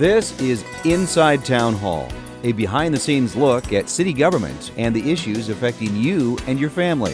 This is Inside Town Hall, a behind-the-scenes look at city government and the issues affecting you and your family.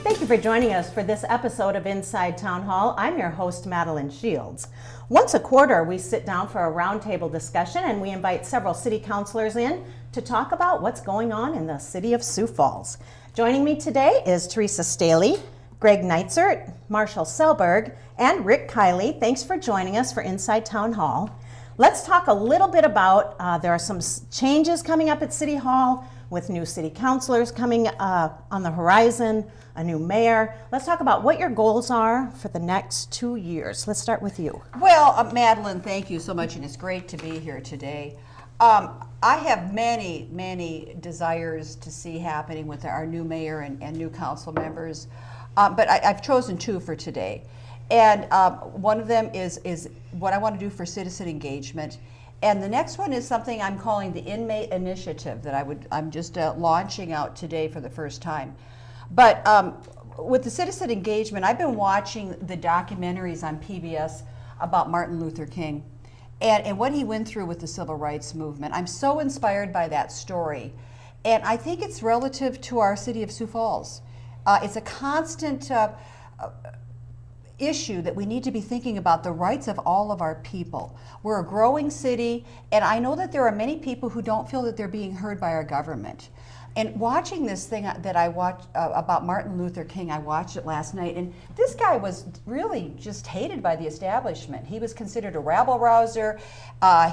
Thank you for joining us for this episode of Inside Town Hall. I'm your host, Madeline Shields. Once a quarter, we sit down for a roundtable discussion and we invite several city councilors in to talk about what's going on in the city of Sioux Falls. Joining me today is Teresa Staley, Greg Neitzert, Marshall Selberg, and Rick Kiley. Thanks for joining us for Inside Town Hall. Let's talk a little bit about, there are some changes coming up at City Hall with new city councilors coming on the horizon, a new mayor. Let's talk about what your goals are for the next 2 years. Let's start with you. Well, Madeline, thank you so much, and it's great to be here today. I have many desires to see happening with our new mayor and new council members, but I've chosen two for today. And one of them is what I want to do for citizen engagement. And the next one is something I'm calling the Inmate Initiative that I'm just launching out today for the first time. But with the citizen engagement, I've been watching the documentaries on PBS about Martin Luther King and what he went through with the civil rights movement. I'm so inspired by that story. And I think it's relative to our city of Sioux Falls. It's a constant issue that we need to be thinking about the rights of all of our people. We're a growing city, and I know that there are many people who don't feel that they're being heard by our government. And watching this thing that I watched about Martin Luther King, I watched it last night, and this guy was really just hated by the establishment. He was considered a rabble-rouser,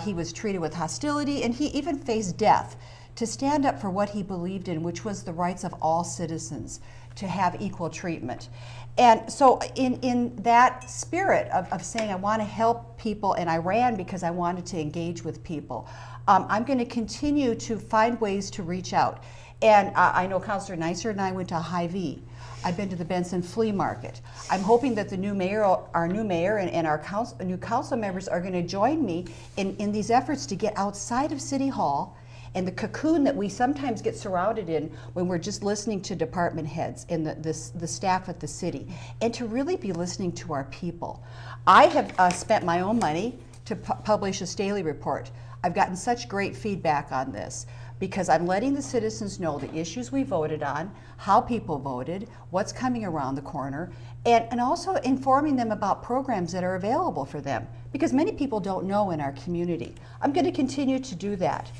he was treated with hostility, and he even faced death to stand up for what he believed in, which was the rights of all citizens to have equal treatment. And so in that spirit of saying I want to help people, and I ran because I wanted to engage with people, I'm going to continue to find ways to reach out. And I know Councilor Neitzert and I went to Hy-Vee. I've been to the Benson Flea Market. I'm hoping that the new mayor, our new mayor and our new council members are going to join me in these efforts to get outside of City Hall and the cocoon that we sometimes get surrounded in when we're just listening to department heads and the staff at the city, and to really be listening to our people. I have spent my own money to publish a Staley report. I've gotten such great feedback on this because I'm letting the citizens know the issues we voted on, how people voted, what's coming around the corner, and also informing them about programs that are available for them, because many people don't know in our community. I'm going to continue to do that.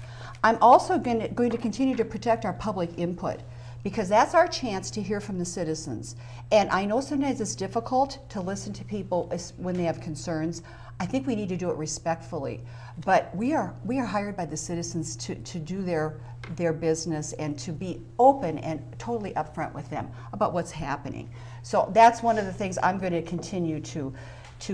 I'm also going to continue to protect our public input, because that's our chance to hear from the citizens. And I know sometimes it's difficult to listen to people when they have concerns. I think we need to do it respectfully, but we are hired by the citizens to do their business and to be open and totally upfront with them about what's happening. So that's one of the things I'm going to continue to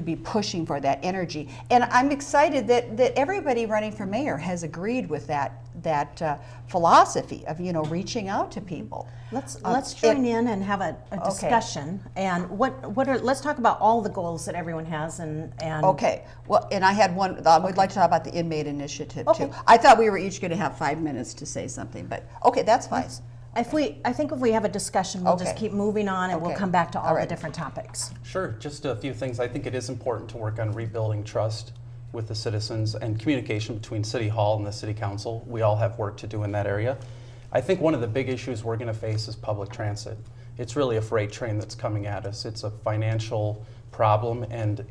be pushing for, that energy. And I'm excited that everybody running for mayor has agreed with that philosophy of reaching out to people. Let's join in and have a discussion. Okay. And let's talk about all the goals that everyone has and Okay. Well, and I had one. We'd like to talk about the Inmate Initiative too. I thought we were each going to have 5 minutes to say something, but okay, that's fine. I think if we have a discussion, we'll just keep moving on, and we'll come back to all the different topics. Sure, just a few things. I think it is important to work on rebuilding trust with the citizens and communication between City Hall and the City Council. We all have work to do in that area. I think one of the big issues we're going to face is public transit. It's really a freight train that's coming at us. It's a financial problem, and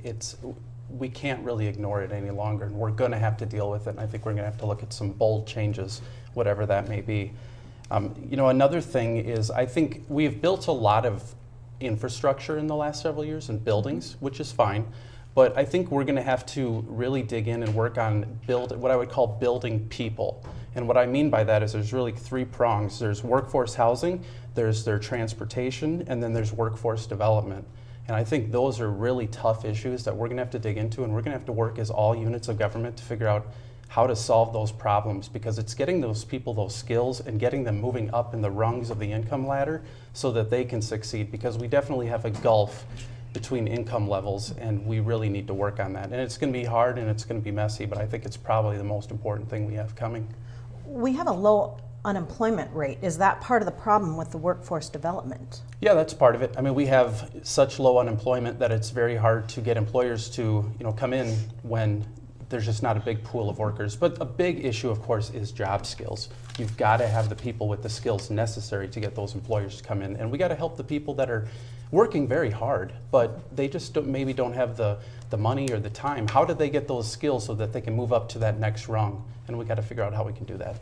we can't really ignore it any longer, and we're going to have to deal with it, and I think we're going to have to look at some bold changes, whatever that may be. Another thing is, I think we've built a lot of infrastructure in the last several years and buildings, which is fine, but I think we're going to have to really dig in and work on what I would call building people. And what I mean by that is there's really 3 prongs. There's workforce housing, there's their transportation, and then there's workforce development. And I think those are really tough issues that we're going to have to dig into, and we're going to have to work as all units of government to figure out how to solve those problems, because it's getting those people those skills and getting them moving up in the rungs of the income ladder so that they can succeed, because we definitely have a gulf between income levels, and we really need to work on that. And it's going to be hard and it's going to be messy, but I think it's probably the most important thing we have coming. We have a low unemployment rate. Is that part of the problem with the workforce development? Yeah, that's part of it. I mean, we have such low unemployment that it's very hard to get employers to, come in when there's just not a big pool of workers. But a big issue, of course, is job skills. You've got to have the people with the skills necessary to get those employers to come in. And we got to help the people that are working very hard, but they just maybe don't have the money or the time. How do they get those skills so that they can move up to that next rung? And we got to figure out how we can do that.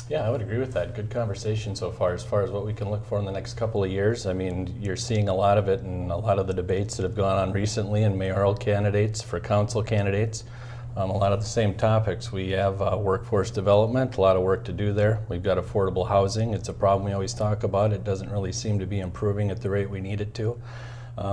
Yeah, I would agree with that. Good conversation so far as what we can look for in the next couple of years. I mean, you're seeing a lot of it in a lot of the debates that have gone on recently in mayoral candidates, for council candidates. A lot of the same topics. We have workforce development, a lot of work to do there. We've got affordable housing. It's a problem we always talk about. It doesn't really seem to be improving at the rate we need it to.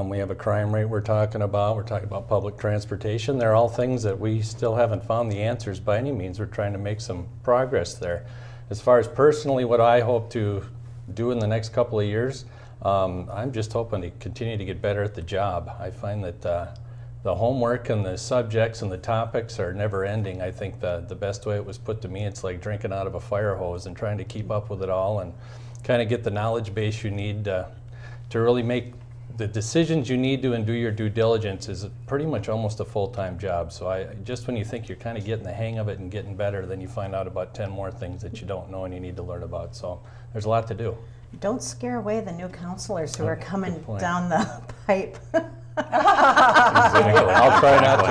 We have a crime rate we're talking about. We're talking about public transportation. They're all things that we still haven't found the answers by any means. We're trying to make some progress there. As far as personally what I hope to do in the next couple of years, I'm just hoping to continue to get better at the job. I find that the homework and the subjects and the topics are never ending. I think the best way it was put to me, it's like drinking out of a fire hose and trying to keep up with it all and kind of get the knowledge base you need to really make the decisions you need to and do your due diligence is pretty much almost a full-time job. So just when you think you're kind of getting the hang of it and getting better, then you find out about 10 more things that you don't know and you need to learn about. So there's a lot to do. Don't scare away the new counselors who are coming down the pipe. Exactly. I'll try not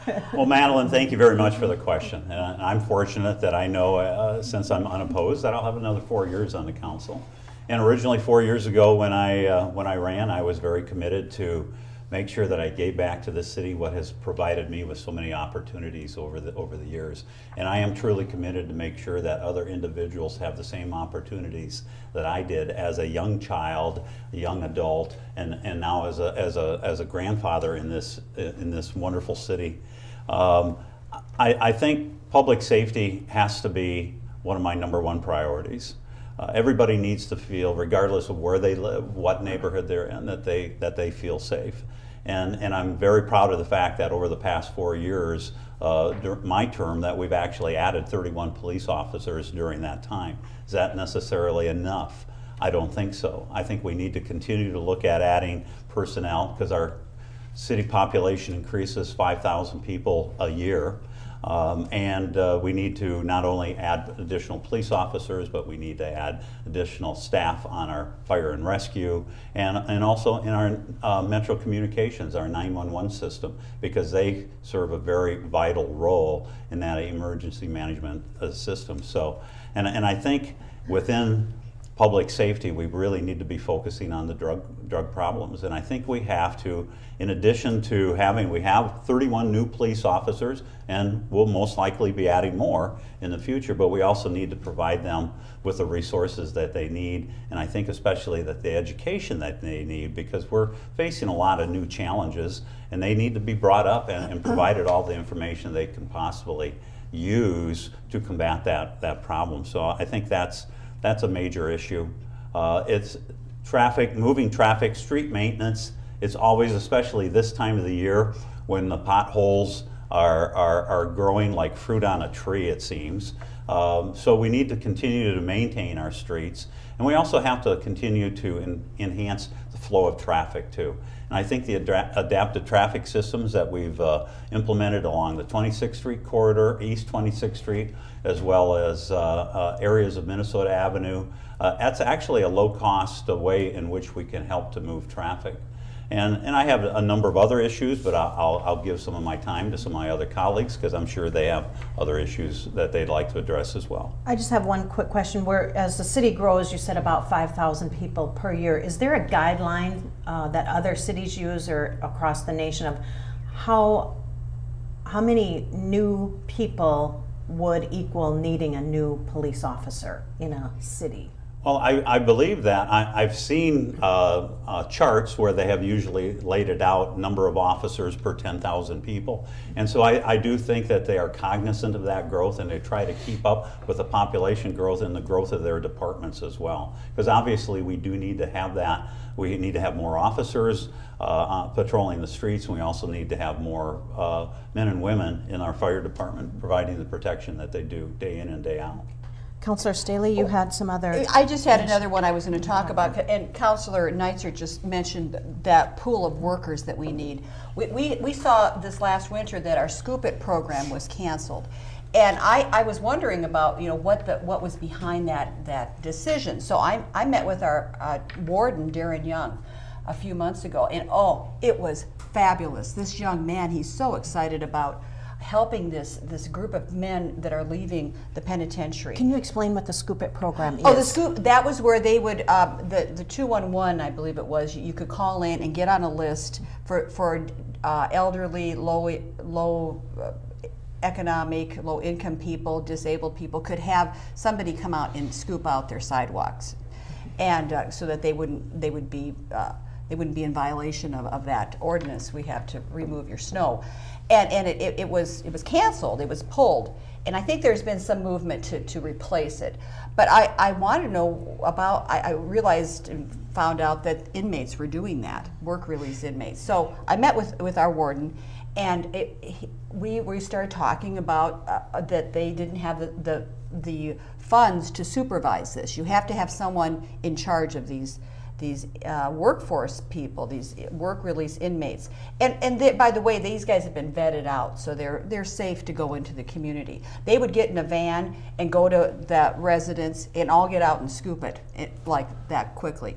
to. Well, Madeline, thank you very much for the question. And I'm fortunate that I know, since I'm unopposed, that I'll have another 4 years on the council. And originally 4 years ago when I ran, I was very committed to make sure that I gave back to the city what has provided me with so many opportunities over the years. And I am truly committed to make sure that other individuals have the same opportunities that I did as a young child, a young adult, and now as a grandfather in this wonderful city. I think public safety has to be one of my #1 priorities. Everybody needs to feel, regardless of where they live, what neighborhood they're in, that they feel safe. And I'm very proud of the fact that over the past 4 years, during my term, that we've actually added 31 police officers during that time. Is that necessarily enough? I don't think so. I think we need to continue to look at adding personnel because our city population increases 5,000 people a year. And we need to not only add additional police officers, but we need to add additional staff on our fire and rescue and also in our Metro Communications, our 911 system, because they serve a very vital role in that emergency management system. So, and I think within public safety, we really need to be focusing on the drug problems. And I think we have to, in addition to we have 31 new police officers, and we'll most likely be adding more in the future, but we also need to provide them with the resources that they need, and I think especially that the education that they need, because we're facing a lot of new challenges, and they need to be brought up and provided all the information they can possibly use to combat that problem. So I think that's a major issue. It's traffic, moving traffic, street maintenance. It's always, especially this time of the year, when the potholes are growing like fruit on a tree, it seems. So we need to continue to maintain our streets. And we also have to continue to enhance the flow of traffic too. And I think the adaptive traffic systems that we've implemented along the 26th Street corridor, East 26th Street, as well as areas of Minnesota Avenue, that's actually a low-cost way in which we can help to move traffic. And I have a number of other issues, but I'll give some of my time to some of my other colleagues because I'm sure they have other issues that they'd like to address as well. I just have one quick question. Where, as the city grows, you said about 5,000 people per year. Is there a guideline that other cities use or across the nation of how many new people would equal needing a new police officer in a city? Well, I believe that. I've seen charts where they have usually laid it out, number of officers per 10,000 people. And so I do think that they are cognizant of that growth and they try to keep up with the population growth and the growth of their departments as well. Because obviously we do need to have that We need to have more officers patrolling the streets, and we also need to have more men and women in our fire department providing the protection that they do day in and day out. Councilor Staley, you had some other... I just had another one I was going to talk about, and Councilor Neitzer just mentioned that pool of workers that we need. We saw this last winter that our Scoop It program was canceled. And I was wondering about, what was behind that decision. So I met with our warden, Darren Young, a few months ago, and it was fabulous. This young man, he's so excited about helping this group of men that are leaving the penitentiary. Can you explain what the Scoop It program is? Oh, the Scoop, that was where they would, the 211, I believe it was, you could call in and get on a list for elderly, low economic, low income people, disabled people, could have somebody come out and scoop out their sidewalks. And so that they wouldn't be in violation of that ordinance. We have to remove your snow. And it was canceled, it was pulled. And I think there's been some movement to replace it. But I want to know about, I realized and found out that inmates were doing that, work release inmates. So I met with our warden, and we started talking about that they didn't have the funds to supervise this. You have to have someone in charge of these workforce people, these work release inmates. And by the way, these guys have been vetted out, so they're safe to go into the community. They would get in a van and go to the residence and all get out and scoop it like that quickly.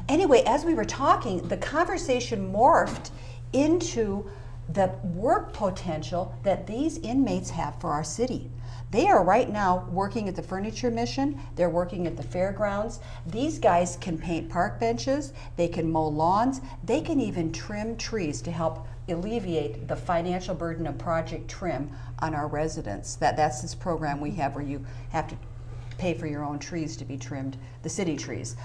Anyway, as we were talking, the conversation morphed into the work potential that these inmates have for our city. They are right now working at the Furniture Mission, they're working at the fairgrounds. These guys can paint park benches, they can mow lawns, they can even trim trees to help alleviate the financial burden of Project Trim on our residents. That's this program we have where you have to pay for your own trees to be trimmed, the city trees.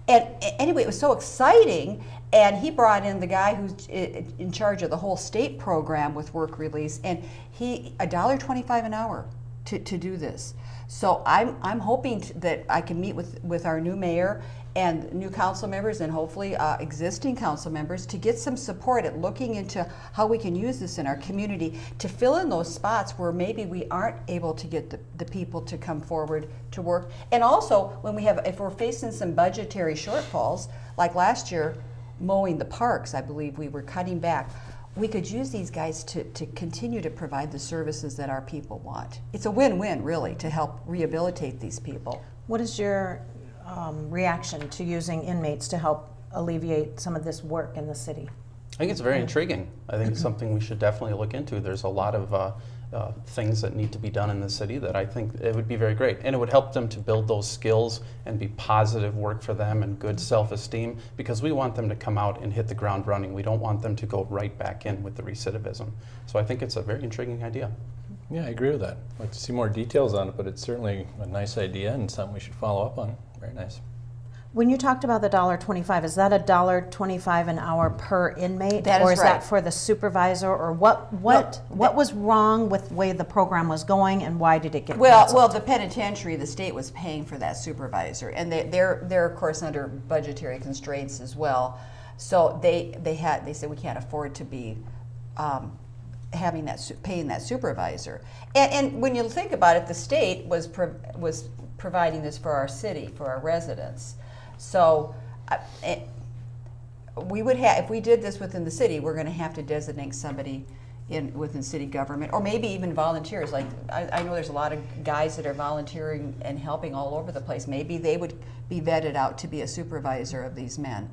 And anyway, it was so exciting, and he brought in the guy who's in charge of the whole state program with work release, and he $1.25 an hour to do this. So I'm hoping that I can meet with our new mayor and new council members, and hopefully existing council members, to get some support at looking into how we can use this in our community to fill in those spots where maybe we aren't able to get the people to come forward to work. And also, if we're facing some budgetary shortfalls, like last year, mowing the parks, I believe we were cutting back, we could use these guys to continue to provide the services that our people want. It's a win-win, really, to help rehabilitate these people. What is your reaction to using inmates to help alleviate some of this work in the city? I think it's very intriguing. I think it's something we should definitely look into. There's a lot of things that need to be done in the city that I think it would be very great. And it would help them to build those skills and be positive work for them and good self-esteem, because we want them to come out and hit the ground running. We don't want them to go right back in with the recidivism. So I think it's a very intriguing idea. Yeah, I agree with that. I'd like to see more details on it, but it's certainly a nice idea and something we should follow up on. Very nice. When you talked about the $1.25, is that $1.25 an hour per inmate? That is or is right. that for the supervisor? Or what was wrong with the way the program was going, and why did it get canceled? Well, the penitentiary, the state was paying for that supervisor, and they're of course under budgetary constraints as well. So they said we can't afford to be paying that supervisor. And when you think about it, the state was providing this for our city, for our residents. So we would have, if we did this within the city, we're going to have to designate somebody within city government, or maybe even volunteers. Like I know there's a lot of guys that are volunteering and helping all over the place. Maybe they would be vetted out to be a supervisor of these men.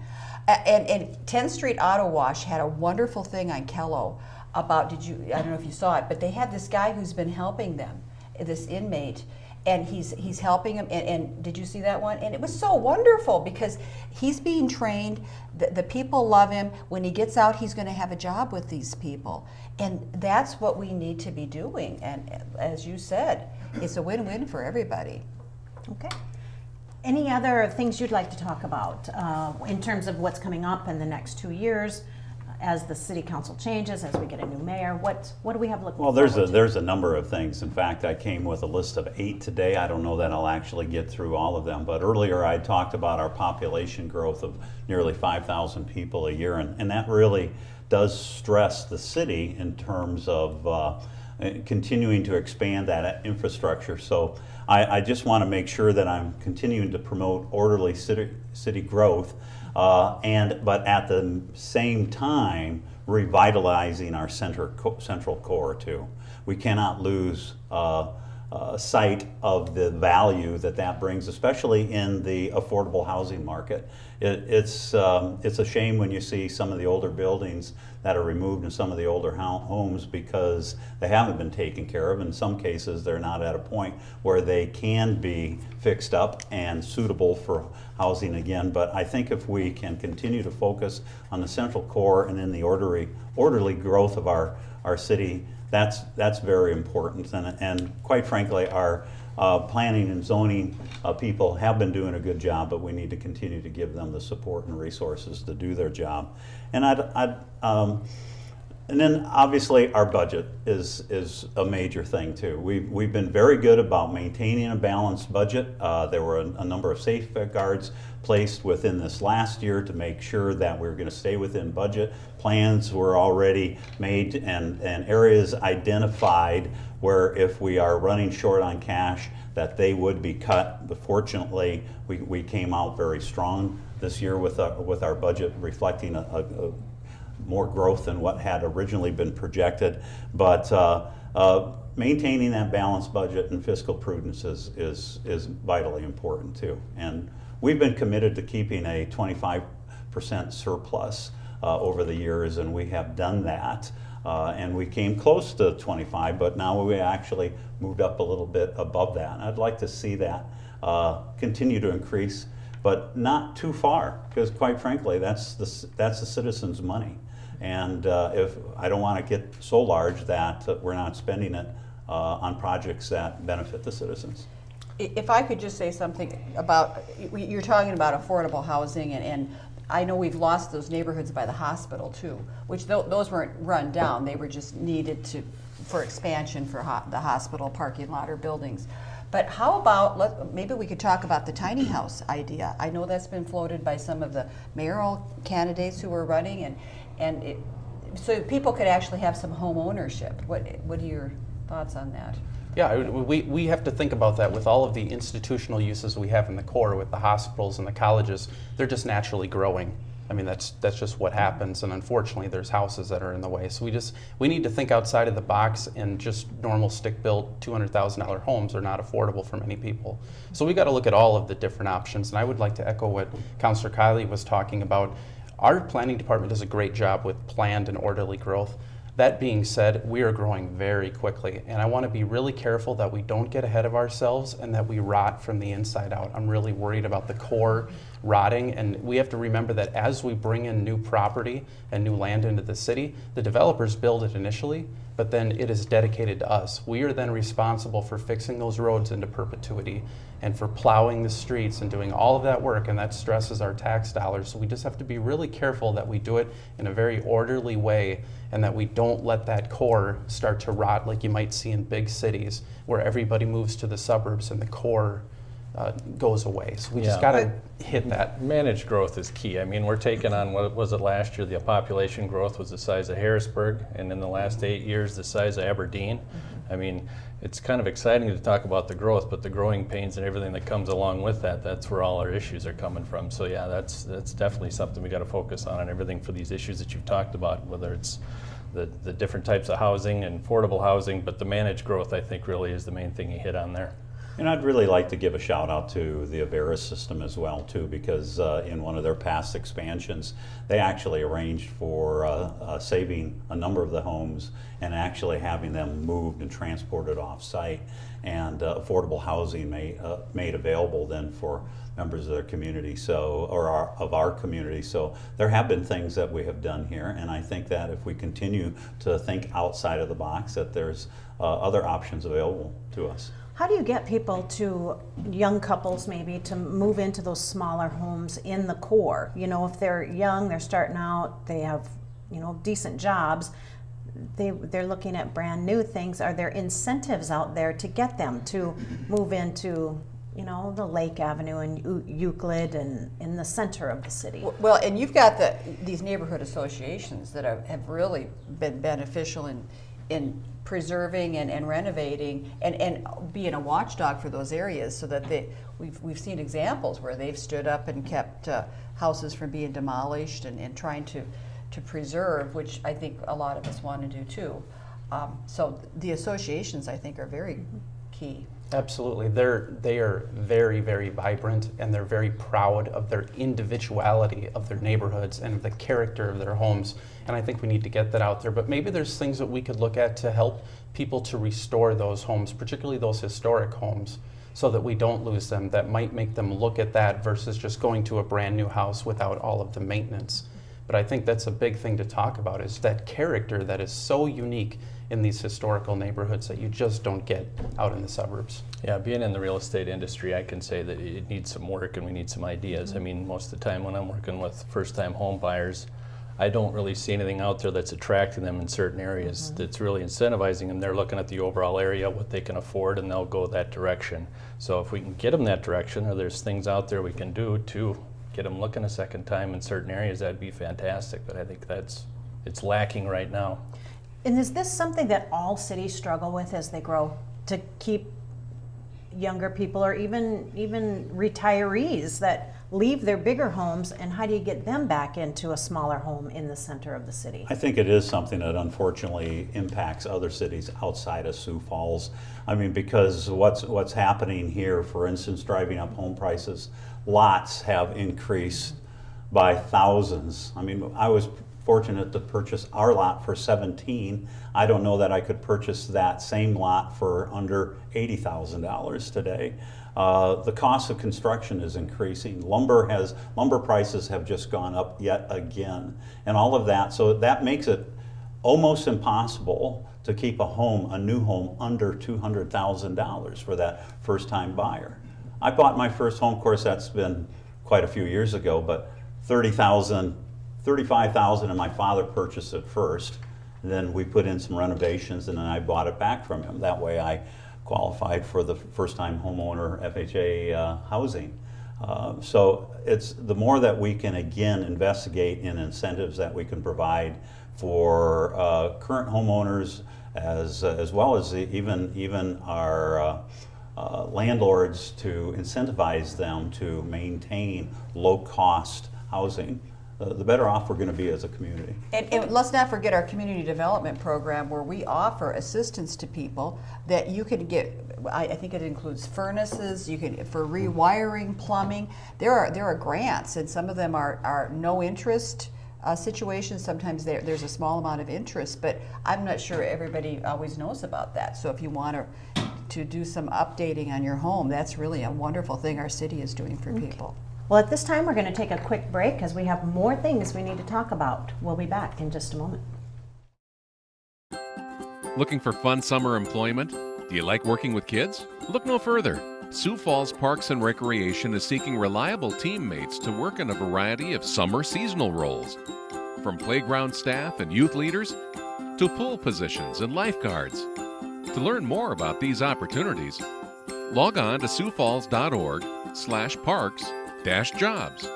And 10th Street Auto Wash had a wonderful thing on Kello about, I don't know if you saw it, but they had this guy who's been helping them, this inmate, and he's helping him, and did you see that one? And it was so wonderful because he's being trained, the people love him. When he gets out, he's going to have a job with these people, and that's what we need to be doing. And as you said, it's a win-win for everybody. Okay. Any other things you'd like to talk about in terms of what's coming up in the next 2 years? as the city council changes, as we get a new mayor? What do we have looking Well, forward to? there's a number of things. In fact, I came with a list of 8 today. I don't know that I'll actually get through all of them, but earlier I talked about our population growth of nearly 5,000 people a year, and that really does stress the city in terms of continuing to expand that infrastructure. So I just want to make sure that I'm continuing to promote orderly city growth, but at the same time revitalizing our central core too. We cannot lose sight of the value that brings, especially in the affordable housing market. It's a shame when you see some of the older buildings that are removed in some of the older homes because they haven't been taken care of. In some cases, they're not at a point where they can be fixed up and suitable for housing again. But I think if we can continue to focus on the central core and then the orderly growth of our city, that's very important. And quite frankly, our planning and zoning people have been doing a good job, but we need to continue to give them the support and resources to do their job. And and then obviously our budget is a major thing too. We've been very good about maintaining a balanced budget. There were a number of safeguards placed within this last year to make sure that we're going to stay within budget. Plans were already made and areas identified where if we are running short on cash that they would be cut. But fortunately, we came out very strong this year with our budget reflecting a more growth than what had originally been projected. But maintaining that balanced budget and fiscal prudence is vitally important too. And we've been committed to keeping a 25% surplus over the years, and we have done that. And we came close to 25, but now we actually moved up a little bit above that. And I'd like to see that continue to increase, but not too far, because quite frankly, that's the citizens' money. And if I don't want to get so large that we're not spending it on projects that benefit the citizens. If I could just say something about, you're talking about affordable housing, and I know we've lost those neighborhoods by the hospital too, which those weren't run down, they were just needed for expansion for the hospital parking lot or buildings. But how about, maybe we could talk about the tiny house idea. I know that's been floated by some of the mayoral candidates who were running, so people could actually have some home ownership. What are your thoughts on that? Yeah, we have to think about that with all of the institutional uses we have in the core with the hospitals and the colleges. They're just naturally growing. I mean, that's just what happens, and unfortunately there's houses that are in the way. So we need to think outside of the box, and just normal stick-built $200,000 homes are not affordable for many people. So we got to look at all of the different options, and I would like to echo what Councilor Kiley was talking about. Our planning department does a great job with planned and orderly growth. That being said, we are growing very quickly, and I want to be really careful that we don't get ahead of ourselves and that we rot from the inside out. I'm really worried about the core rotting, and we have to remember that as we bring in new property and new land into the city, the developers build it initially, but then it is dedicated to us. We are then responsible for fixing those roads into perpetuity and for plowing the streets and doing all of that work, and that stresses our tax dollars. So we just have to be really careful that we do it in a very orderly way and that we don't let that core start to rot like you might see in big cities where everybody moves to the suburbs and the core goes away. So we just got to hit that. Managed growth is key. I mean, we're taking on, what was it last year? The population growth was the size of Harrisburg, and in the last 8 years, the size of Aberdeen. I mean, it's kind of exciting to talk about the growth, but the growing pains and everything that comes along with that, that's where all our issues are coming from. So yeah, that's definitely something we got to focus on, and everything for these issues that you've talked about, whether it's the different types of housing and affordable housing, but the managed growth, I think, really is the main thing you hit on there. And I'd really like to give a shout out to the Avera system as well too, because in one of their past expansions, they actually arranged for saving a number of the homes and actually having them moved and transported off site, and affordable housing made available then for members of their community, of our community. So there have been things that we have done here, and I think that if we continue to think outside of the box, that there's other options available to us. How do you get people young couples maybe, to move into those smaller homes in the core? You know, if they're young, they're starting out, they have decent jobs, they're looking at brand new things. Are there incentives out there to get them to move into the Lake Avenue and Euclid and in the center of the city? Well, and you've got these neighborhood associations that have really been beneficial in preserving and renovating and being a watchdog for those areas, so that we've seen examples where they've stood up and kept houses from being demolished and trying to preserve, which I think a lot of us want to do too. So the associations, I think, are very key. Absolutely. They are very, very vibrant, and they're very proud of their individuality of their neighborhoods and the character of their homes. And I think we need to get that out there. But maybe there's things that we could look at to help people to restore those homes, particularly those historic homes, so that we don't lose them, that might make them look at that versus just going to a brand new house without all of the maintenance. But I think that's a big thing to talk about, is that character that is so unique in these historical neighborhoods that you just don't get out in the suburbs. Yeah, being in the real estate industry, I can say that it needs some work and we need some ideas. I mean, most of the time when I'm working with first-time home buyers, I don't really see anything out there that's attracting them in certain areas that's really incentivizing them. They're looking at the overall area, what they can afford, and they'll go that direction. So if we can get them that direction, or there's things out there we can do to get them looking a second time in certain areas, that'd be fantastic. But I think it's lacking right now. And is this something that all cities struggle with as they grow, to keep younger people or even retirees that leave their bigger homes, and how do you get them back into a smaller home in the center of the city? I think it is something that unfortunately impacts other cities outside of Sioux Falls. I mean, because what's happening here, for instance, driving up home prices, lots have increased by thousands. I mean, I was fortunate to purchase our lot for $17,000. I don't know that I could purchase that same lot for under $80,000 today. The cost of construction is increasing. Lumber prices have just gone up yet again, and all of that. So that makes it almost impossible to keep a new home under $200,000 for that first-time buyer. I bought my first home, of course, that's been quite a few years ago, but $35,000, and my father purchased it first. And then we put in some renovations, and then I bought it back from him. That way I qualified for the first-time homeowner FHA housing. So it's the more that we can, again, investigate in incentives that we can provide for current homeowners, as well as even our landlords, to incentivize them to maintain low-cost housing, the better off we're going to be as a community. And let's not forget our community development program, where we offer assistance to people that you can get. I think it includes furnaces, for rewiring, plumbing. There are grants, and some of them are no interest situations. Sometimes there's a small amount of interest, but I'm not sure everybody always knows about that. So if you want to do some updating on your home, that's really a wonderful thing our city is doing for people. Well, at this time, we're going to take a quick break because we have more things we need to talk about. We'll be back in just a moment. Looking for fun summer employment? Do you like working with kids? Look no further. Sioux Falls Parks and Recreation is seeking reliable teammates to work in a variety of summer seasonal roles, from playground staff and youth leaders to pool positions and lifeguards. To learn more about these opportunities, log on to siouxfalls.org/parks-jobs.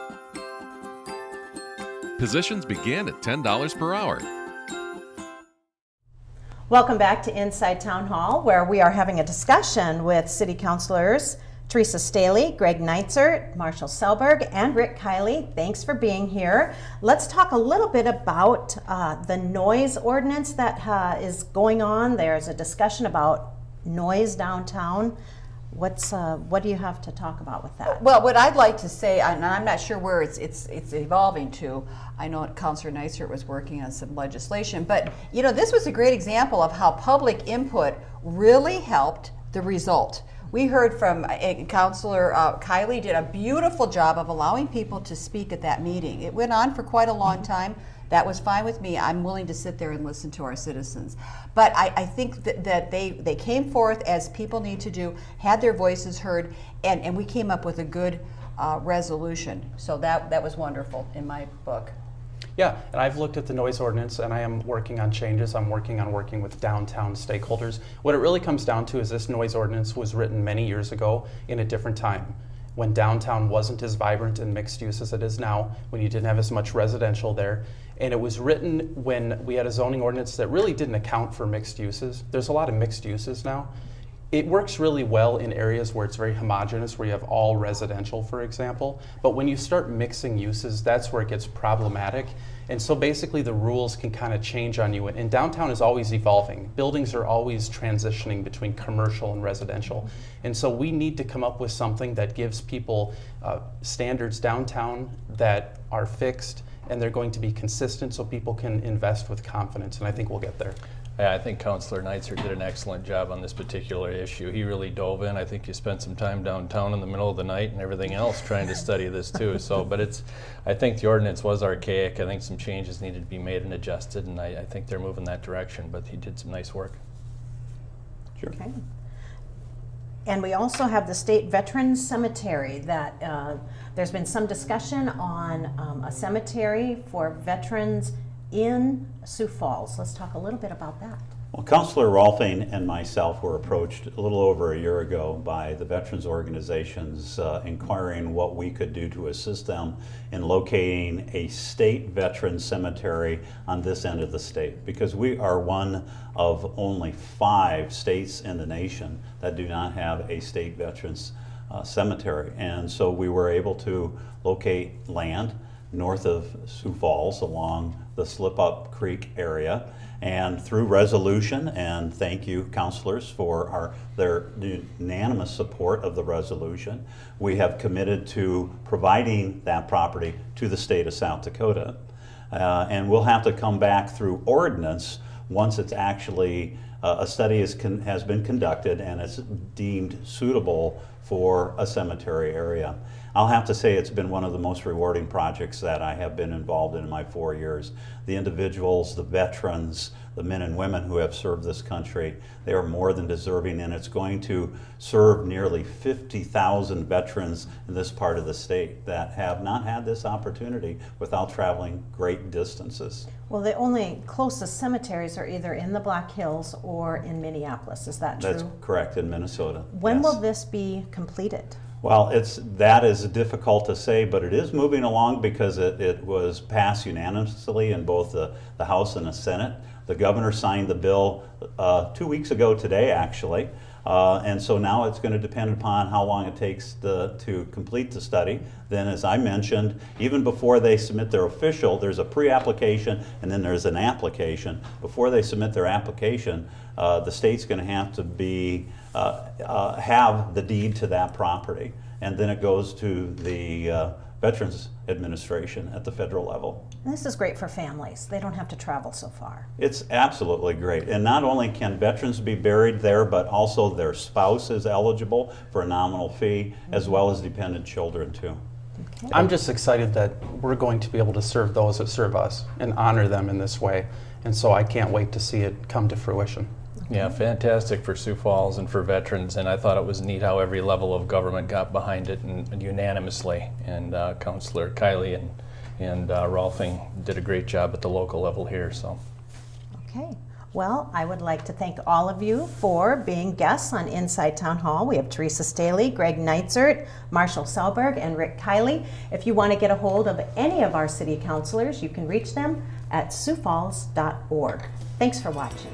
Positions begin at $10 per hour. Welcome back to Inside Town Hall, where we are having a discussion with City Councilors Teresa Staley, Greg Neitzert, Marshall Selberg, and Rick Kiley. Thanks for being here. Let's talk a little bit about the noise ordinance that is going on. There's a discussion about noise downtown. What do you have to talk about with that? Well, what I'd like to say, and I'm not sure where it's evolving to. I know Councilor Neitzert was working on some legislation, but this was a great example of how public input really helped the result. We heard from Councilor Kiley did a beautiful job of allowing people to speak at that meeting. It went on for quite a long time. That was fine with me. I'm willing to sit there and listen to our citizens. But I think that they came forth, as people need to do, had their voices heard, and we came up with a good resolution. So that was wonderful in my book. Yeah, and I've looked at the noise ordinance and I am working on changes. I'm working with downtown stakeholders. What it really comes down to is this noise ordinance was written many years ago in a different time, when downtown wasn't as vibrant and mixed use as it is now, when you didn't have as much residential there. And it was written when we had a zoning ordinance that really didn't account for mixed uses. There's a lot of mixed uses now. It works really well in areas where it's very homogeneous, where you have all residential, for example. But when you start mixing uses, that's where it gets problematic. And so basically the rules can kind of change on you. And downtown is always evolving. Buildings are always transitioning between commercial and residential. And so we need to come up with something that gives people standards downtown that are fixed and they're going to be consistent so people can invest with confidence. And I think we'll get there. Yeah, I think Councilor Neitzer did an excellent job on this particular issue. He really dove in. I think you spent some time downtown in the middle of the night and everything else trying to study this too. So, but I think the ordinance was archaic. I think some changes needed to be made and adjusted, and I think they're moving that direction, but he did some nice work. Sure. Okay. And we also have the State Veterans Cemetery that there's been some discussion on a cemetery for veterans in Sioux Falls. Let's talk a little bit about that. Well, Councilor Rolfing and myself were approached a little over a year ago by the veterans organizations inquiring what we could do to assist them in locating a state veterans cemetery on this end of the state, because we are one of only 5 states in the nation that do not have a state veterans cemetery. And so we were able to locate land north of Sioux Falls along the Slip Up Creek area, and through resolution, and thank you councilors for their unanimous support of the resolution, we have committed to providing that property to the state of South Dakota. And we'll have to come back through ordinance once it's actually a study has been conducted and it's deemed suitable for a cemetery area. I'll have to say it's been one of the most rewarding projects that I have been involved in my 4 years. The individuals, the veterans, the men and women who have served this country, they are more than deserving, and it's going to serve nearly 50,000 veterans in this part of the state that have not had this opportunity without traveling great distances. Well, the only closest cemeteries are either in the Black Hills or in Minneapolis. Is that true? That's correct, in Minnesota. When yes. will this be completed? Well, that is difficult to say, but it is moving along because it was passed unanimously in both the House and the Senate. The governor signed the bill 2 weeks ago today, actually. And so now it's going to depend upon how long it takes to complete the study. Then, as I mentioned, even before they submit their official, there's a pre-application and then there's an application. Before they submit their application, the state's going to have to have the deed to that property. And then it goes to the Veterans Administration at the federal level. And this is great for families. They don't have to travel so far. It's absolutely great. And not only can veterans be buried there, but also their spouse is eligible for a nominal fee, as well as dependent children too. Okay. I'm just excited that we're going to be able to serve those that serve us and honor them in this way. And so I can't wait to see it come to fruition. Yeah, fantastic for Sioux Falls and for veterans, and I thought it was neat how every level of government got behind it and unanimously. And Councilor Kiley and Rolfing did a great job at the local level here. So. Okay. Well, I would like to thank all of you for being guests on Inside Town Hall. We have Teresa Staley, Greg Neitzert, Marshall Selberg, and Rick Kiley. If you want to get a hold of any of our city councilors, you can reach them at siouxfalls.org. Thanks for watching.